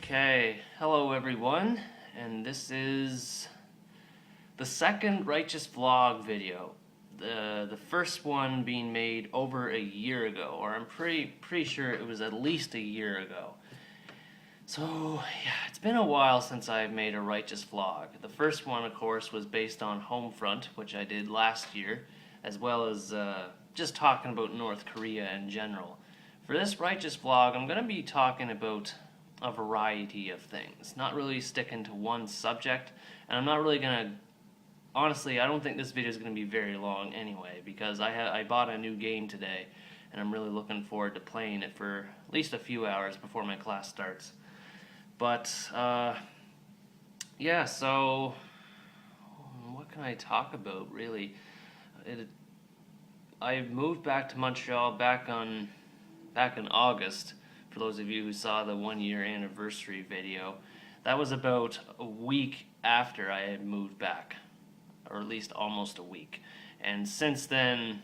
Okay, hello everyone, and this is the second Righteous Vlog video. The first one being made over a year ago, or I'm pretty sure it was at least a year ago. So yeah, it's been a while since I've made a Righteous Vlog. The first one, of course, was based on Homefront, which I did last year, as well as just talking about North Korea in general. For this Righteous Vlog, I'm going to be talking about a variety of things, not really sticking to one subject, and I'm not really gonna, honestly, I don't think this video is gonna be very long anyway, because I bought a new game today, and I'm really looking forward to playing it for at least a few hours before my class starts. But yeah, so what can I talk about really? I moved back to Montreal back in August. For those of you who saw the 1-year anniversary video, that was about a week after I had moved back, or at least almost a week. And since then,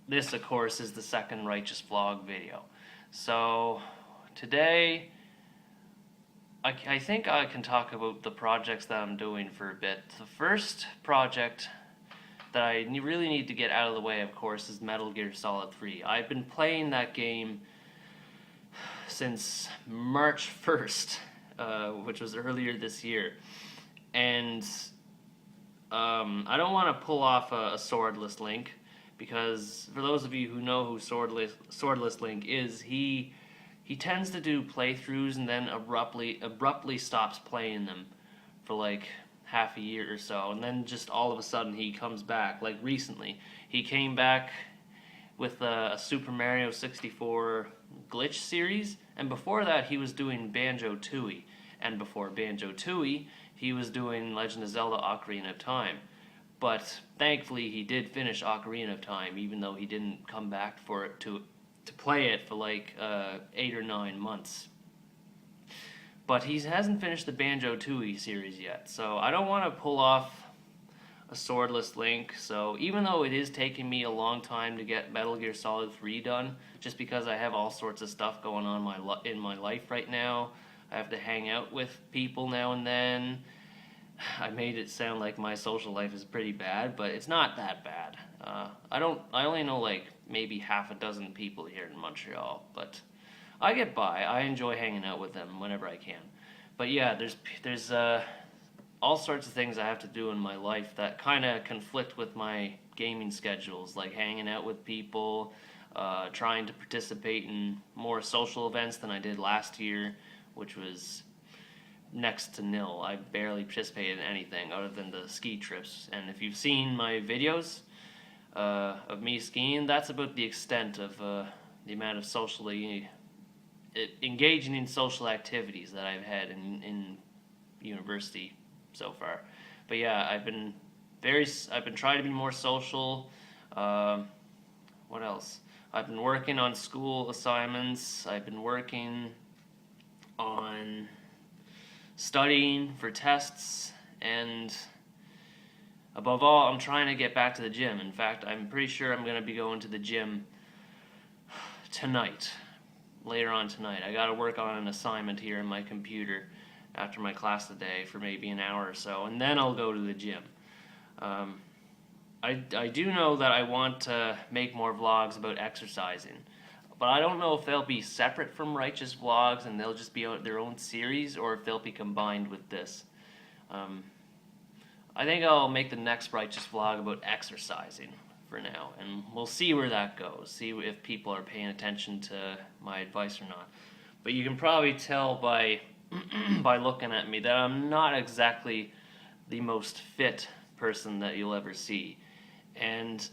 this of course is the second Righteous Vlog video. So today, I think I can talk about the projects that I'm doing for a bit. The first project that I really need to get out of the way, of course, is Metal Gear Solid 3. I've been playing that game since March 1st, which was earlier this year, and I don't want to pull off a Swordless Link, because for those of you who know who Swordless Link is, he tends to do playthroughs and then abruptly stops playing them for like half a year or so, and then just all of a sudden he comes back. Like recently, he came back with a Super Mario 64 glitch series, and before that he was doing Banjo-Tooie, and before Banjo-Tooie he was doing Legend of Zelda Ocarina of Time. But thankfully he did finish Ocarina of Time, even though he didn't come back for it to play it for like 8 or 9 months. But he hasn't finished the Banjo-Tooie series yet, so I don't want to pull off a Swordless Link. So even though it is taking me a long time to get Metal Gear Solid 3 done, just because I have all sorts of stuff going on in my life right now, I have to hang out with people now and then. I made it sound like my social life is pretty bad, but it's not that bad. I only know like maybe half a dozen people here in Montreal, but I get by. I enjoy hanging out with them whenever I can. But yeah, there's all sorts of things I have to do in my life that kind of conflict with my gaming schedules, like hanging out with people, trying to participate in more social events than I did last year, which was next to nil. I barely participated in anything other than the ski trips. And if you've seen my videos of me skiing, that's about the extent of the amount of socially engaging in social activities that I've had in university so far. But yeah, I've been trying to be more social. What else? I've been working on school assignments. I've been working on studying for tests, and above all, I'm trying to get back to the gym. In fact, I'm pretty sure I'm going to be going to the gym tonight, later on tonight. I got to work on an assignment here in my computer after my class today for maybe an hour or so, and then I'll go to the gym. I do know that I want to make more vlogs about exercising, but I don't know if they'll be separate from Righteous Vlogs and they'll just be their own series, or if they'll be combined with this. I think I'll make the next Righteous Vlog about exercising for now, and we'll see where that goes, see if people are paying attention to my advice or not. But you can probably tell by by looking at me that I'm not exactly the most fit person that you'll ever see. And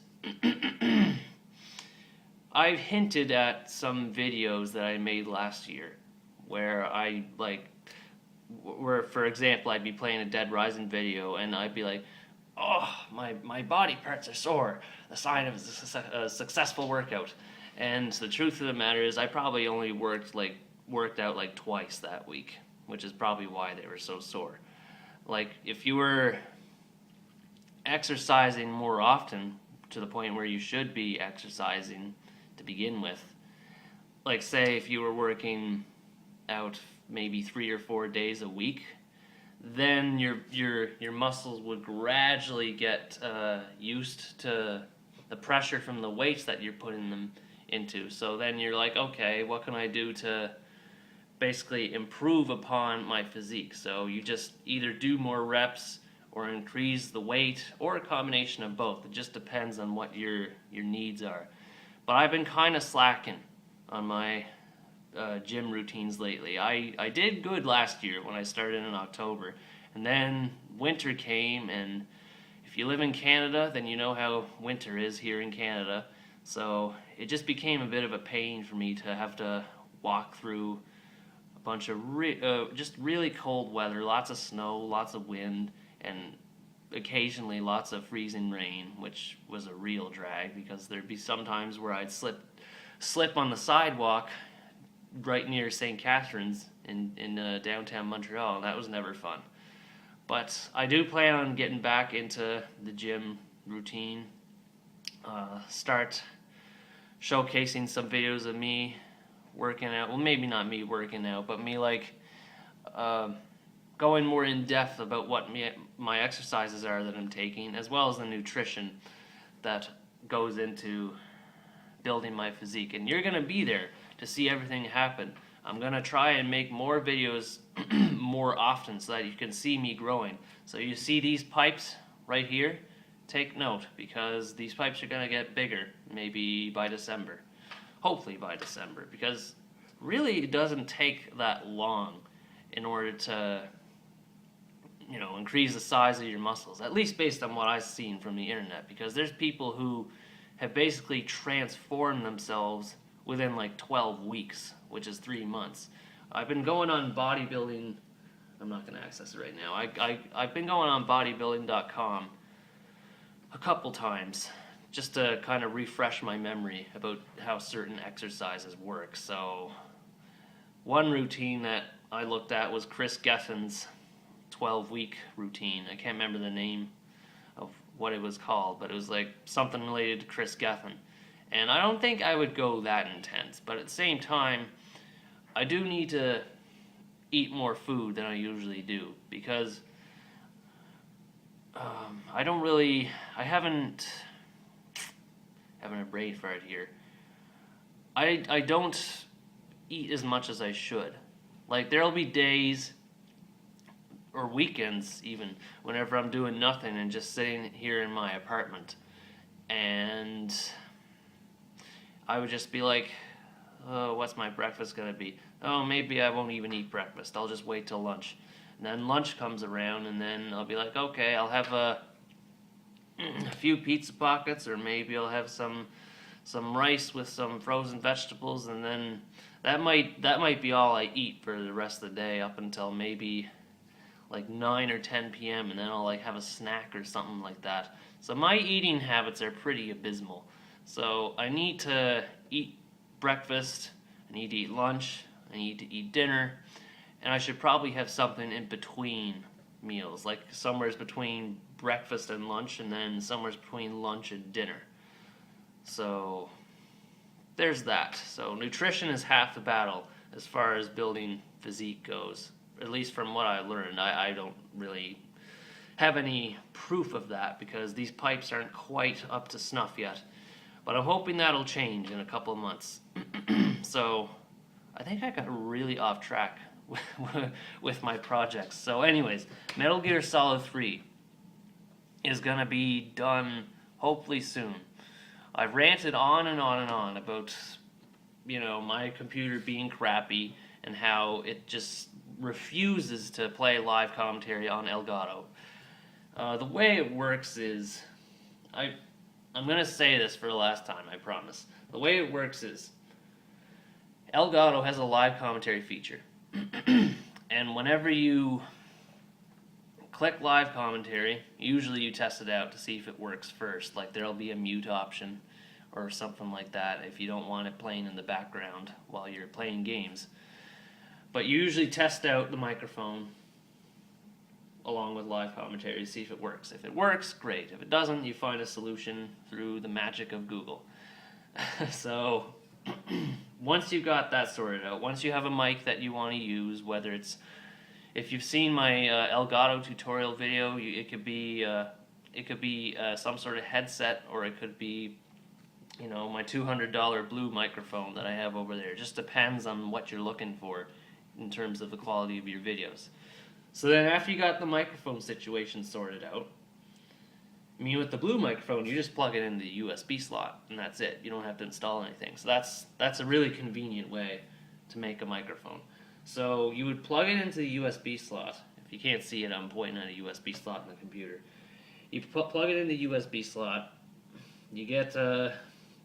I've hinted at some videos that I made last year where for example, I'd be playing a Dead Rising video and I'd be like, oh, my body parts are sore, the sign of a successful workout. And the truth of the matter is I probably only worked out like twice that week, which is probably why they were so sore. Like, if you were exercising more often to the point where you should be exercising to begin with, like, say if you were working out maybe 3 or 4 days a week, then your muscles would gradually get used to the pressure from the weights that you're putting them into. So then you're like, okay, what can I do to basically improve upon my physique? So you just either do more reps or increase the weight, or a combination of both. It just depends on what your needs are. But I've been kind of slacking on my gym routines lately. I did good last year when I started in October, and then winter came, and if you live in Canada, then you know how winter is here in Canada. So it just became a bit of a pain for me to have to walk through a bunch of just really cold weather, lots of snow, lots of wind, and occasionally lots of freezing rain, which was a real drag because there'd be some times where I'd slip on the sidewalk right near St. Catharines in downtown Montreal, and that was never fun. But I do plan on getting back into the gym routine, start showcasing some videos of me working out. Well, maybe not me working out, but me like going more in depth about what my exercises are that I'm taking, as well as the nutrition that goes into building my physique. And you're gonna be there to see everything happen. I'm gonna try and make more videos more often so that you can see me growing. So you see these pipes right here? Take note, because these pipes are gonna get bigger maybe by December. Hopefully by December, because really it doesn't take that long in order to, increase the size of your muscles, at least based on what I've seen from the internet, because there's people who have basically transformed themselves within like 12 weeks, which is 3 months. I've been going on bodybuilding. I'm not going to access it right now. I've been going on bodybuilding.com a couple times just to kind of refresh my memory about how certain exercises work. So one routine that I looked at was Chris Geffen's 12-week routine. I can't remember the name of what it was called, but it was like something related to Chris Geffen. And I don't think I would go that intense, but at the same time, I do need to eat more food than I usually do, because I haven't having a brain fart here. I don't eat as much as I should. Like, there'll be days or weekends even whenever I'm doing nothing and just sitting here in my apartment, and I would just be like, oh, what's my breakfast gonna be? Oh, maybe I won't even eat breakfast. I'll just wait till lunch. And then lunch comes around, and then I'll be like, okay, I'll have a few pizza pockets, or maybe I'll have some rice with some frozen vegetables, and then that might be all I eat for the rest of the day up until maybe like 9 or 10 p.m. and then I'll like have a snack or something like that. So my eating habits are pretty abysmal. So I need to eat breakfast, I need to eat lunch, I need to eat dinner, and I should probably have something in between meals, like somewhere between breakfast and lunch, and then somewhere between lunch and dinner. So there's that. So nutrition is half the battle as far as building physique goes, at least from what I learned. I don't really have any proof of that because these pipes aren't quite up to snuff yet. But I'm hoping that'll change in a couple of months. So I think I got really off track with my projects. So anyways, Metal Gear Solid 3 is going to be done hopefully soon. I've ranted on and on and on about, my computer being crappy and how it just refuses to play live commentary on Elgato. The way it works is, I'm going to say this for the last time, I promise. The way it works is, Elgato has a live commentary feature. And whenever you click live commentary, usually you test it out to see if it works first. Like, there'll be a mute option or something like that if you don't want it playing in the background while you're playing games. But you usually test out the microphone along with live commentary to see if it works. If it works, great. If it doesn't, you find a solution through the magic of Google. So once you've got that sorted out, once you have a mic that you want to use, whether it's, if you've seen my Elgato tutorial video, it could be some sort of headset, or it could be, my $200 blue microphone that I have over there. It just depends on what you're looking for in terms of the quality of your videos. So then after you got the microphone situation sorted out, with the blue microphone, you just plug it in the USB slot, and that's it. You don't have to install anything. So that's a really convenient way to make a microphone. So you would plug it into the USB slot. If you can't see it, I'm pointing at a USB slot in the computer. You plug it in the USB slot. You get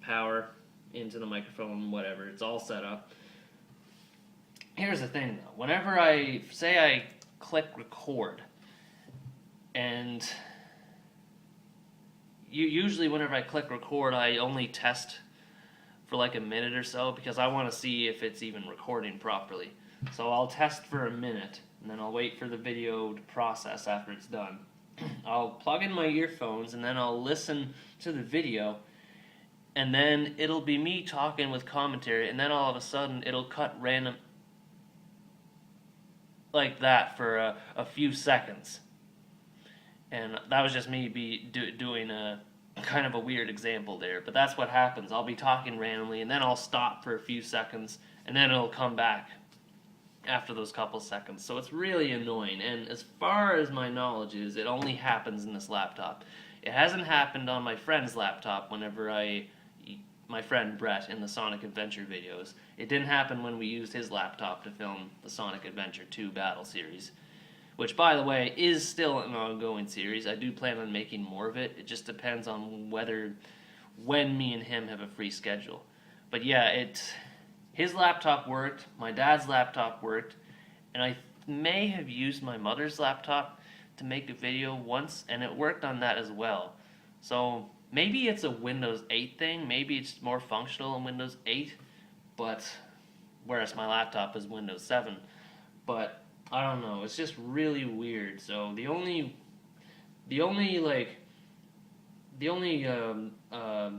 power into the microphone, whatever. It's all set up. Here's the thing, though. Whenever I click record, and usually whenever I click record, I only test for like a minute or so, because I want to see if it's even recording properly. So I'll test for a minute, and then I'll wait for the video to process after it's done. I'll plug in my earphones, and then I'll listen to the video, and then it'll be me talking with commentary, and then all of a sudden it'll cut random like that for a few seconds. And that was just me doing a kind of a weird example there, but that's what happens. I'll be talking randomly, and then I'll stop for a few seconds, and then it'll come back after those couple seconds. So it's really annoying, and as far as my knowledge is, it only happens in this laptop. It hasn't happened on my friend's laptop whenever my friend Brett in the Sonic Adventure videos. It didn't happen when we used his laptop to film the Sonic Adventure 2 Battle series, which, by the way, is still an ongoing series. I do plan on making more of it. It just depends on when me and him have a free schedule. But yeah, his laptop worked, my dad's laptop worked, and I may have used my mother's laptop to make a video once, and it worked on that as well. So maybe it's a Windows 8 thing, maybe it's more functional in Windows 8, but whereas my laptop is Windows 7. But I don't know, it's just really weird. So the only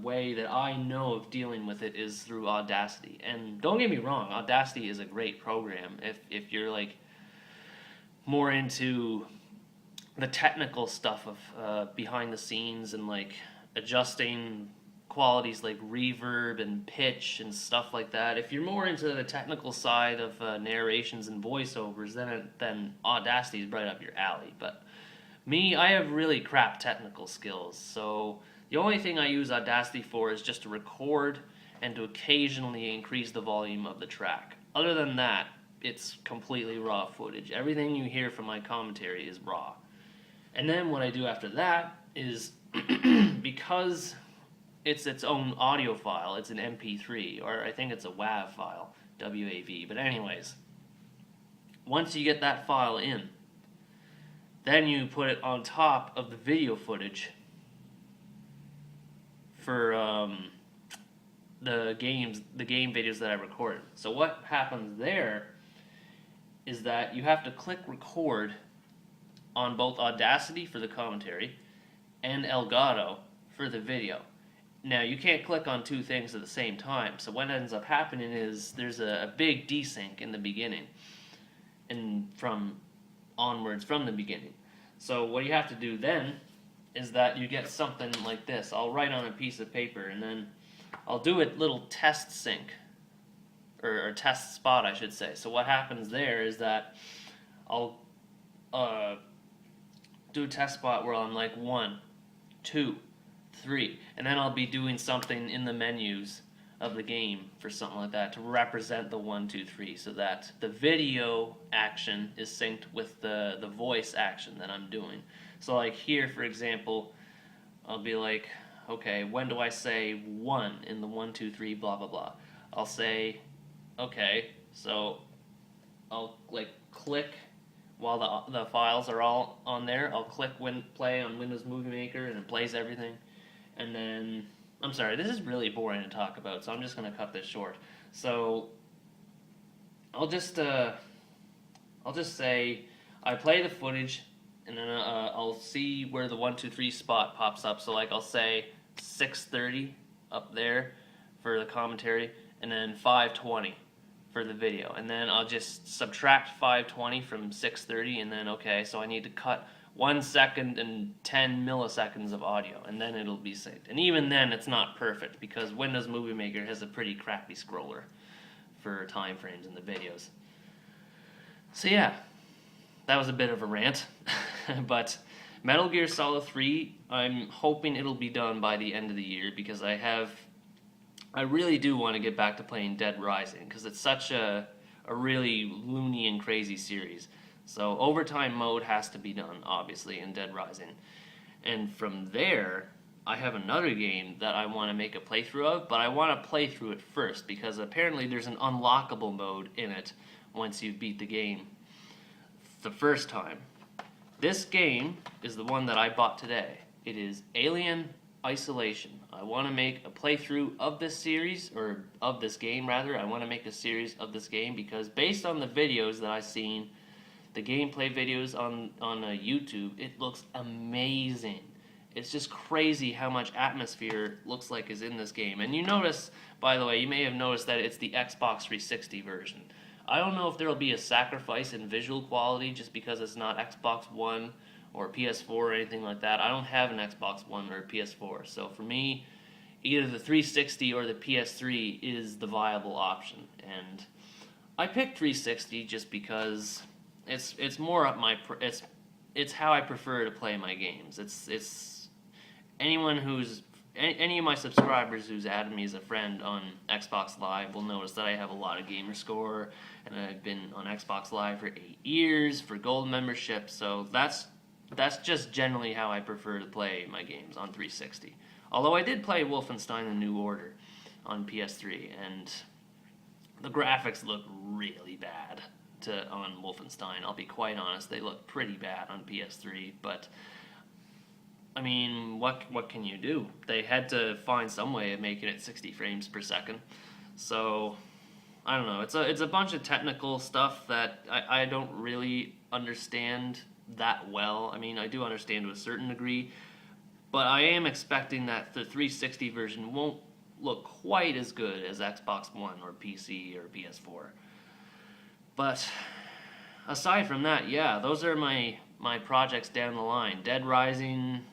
way that I know of dealing with it is through Audacity. And don't get me wrong, Audacity is a great program if you're like more into the technical stuff of behind the scenes and like adjusting qualities like reverb and pitch and stuff like that. If you're more into the technical side of narrations and voiceovers, then Audacity is right up your alley. But me, I have really crap technical skills, so the only thing I use Audacity for is just to record and to occasionally increase the volume of the track. Other than that, it's completely raw footage. Everything you hear from my commentary is raw. And then what I do after that is, because it's its own audio file, it's an MP3, or I think it's a WAV file, WAV. But anyways, once you get that file in, then you put it on top of the video footage for the game videos that I recorded. So what happens there is that you have to click record on both Audacity for the commentary and Elgato for the video. Now, you can't click on two things at the same time, so what ends up happening is there's a big desync in the beginning, and onwards from the beginning. So what you have to do then is that you get something like this. I'll write on a piece of paper, and then I'll do a little test sync, or test spot, I should say. So what happens there is that I'll do a test spot where I'm like 1, 2, 3, and then I'll be doing something in the menus of the game for something like that to represent the 1, 2, 3, so that the video action is synced with the voice action that I'm doing. So like here, for example, I'll be like, okay, when do I say 1 in the 1, 2, 3, blah blah blah? I'll say, okay, so I'll like click while the files are all on there. I'll click play on Windows Movie Maker, and it plays everything. And then, I'm sorry, this is really boring to talk about, so I'm just going to cut this short. So I'll just I'll just say I play the footage, and then I'll see where the 1, 2, 3 spot pops up. So like I'll say 6:30 up there for the commentary, and then 5:20 for the video, and then I'll just subtract 5:20 from 6:30, and then okay, so I need to cut 1 second and 10 milliseconds of audio, and then it'll be synced. And even then, it's not perfect because Windows Movie Maker has a pretty crappy scroller for time frames in the videos. So yeah, that was a bit of a rant, but Metal Gear Solid 3, I'm hoping it'll be done by the end of the year because I really do want to get back to playing Dead Rising because it's such a really loony and crazy series. So overtime mode has to be done, obviously, in Dead Rising. And from there, I have another game that I want to make a playthrough of, but I want to play through it first because apparently there's an unlockable mode in it once you beat the game the first time. This game is the one that I bought today. It is Alien Isolation. I want to make a playthrough of this series, or of this game rather. I want to make a series of this game because based on the videos that I've seen, the gameplay videos on YouTube, it looks amazing. It's just crazy how much atmosphere looks like is in this game. And you notice, by the way, you may have noticed that it's the Xbox 360 version. I don't know if there will be a sacrifice in visual quality just because it's not Xbox One or PS4 or anything like that. I don't have an Xbox One or a PS4, so for me, either the 360 or the PS3 is the viable option. And I picked 360 just because it's more up my it's how I prefer to play my games. It's anyone who's any of my subscribers who's added me as a friend on Xbox Live will notice that I have a lot of gamer score, and I've been on Xbox Live for 8 years for gold membership. So that's just generally how I prefer to play my games on 360. Although I did play Wolfenstein: The New Order on PS3, and the graphics look really bad on Wolfenstein. I'll be quite honest, they look pretty bad on PS3, but I mean, what can you do? They had to find some way of making it 60 frames per second. So I don't know. It's a bunch of technical stuff that I don't really understand that well. I mean, I do understand to a certain degree, but I am expecting that the 360 version won't look quite as good as Xbox One or PC or PS4. But aside from that, yeah, those are my projects down the line. Dead Rising,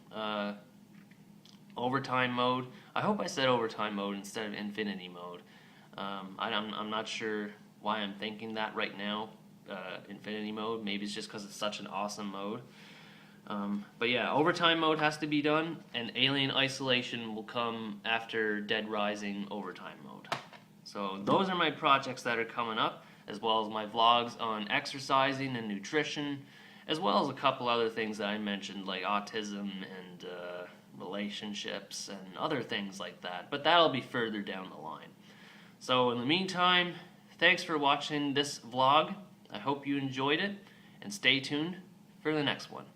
overtime mode. I hope I said overtime mode instead of infinity mode. I'm not sure why I'm thinking that right now, infinity mode. Maybe it's just because it's such an awesome mode. But yeah, overtime mode has to be done, and Alien Isolation will come after Dead Rising overtime mode. So those are my projects that are coming up, as well as my vlogs on exercising and nutrition, as well as a couple other things that I mentioned, like autism and relationships and other things like that. But that'll be further down the line. So in the meantime, thanks for watching this vlog. I hope you enjoyed it, and stay tuned for the next one.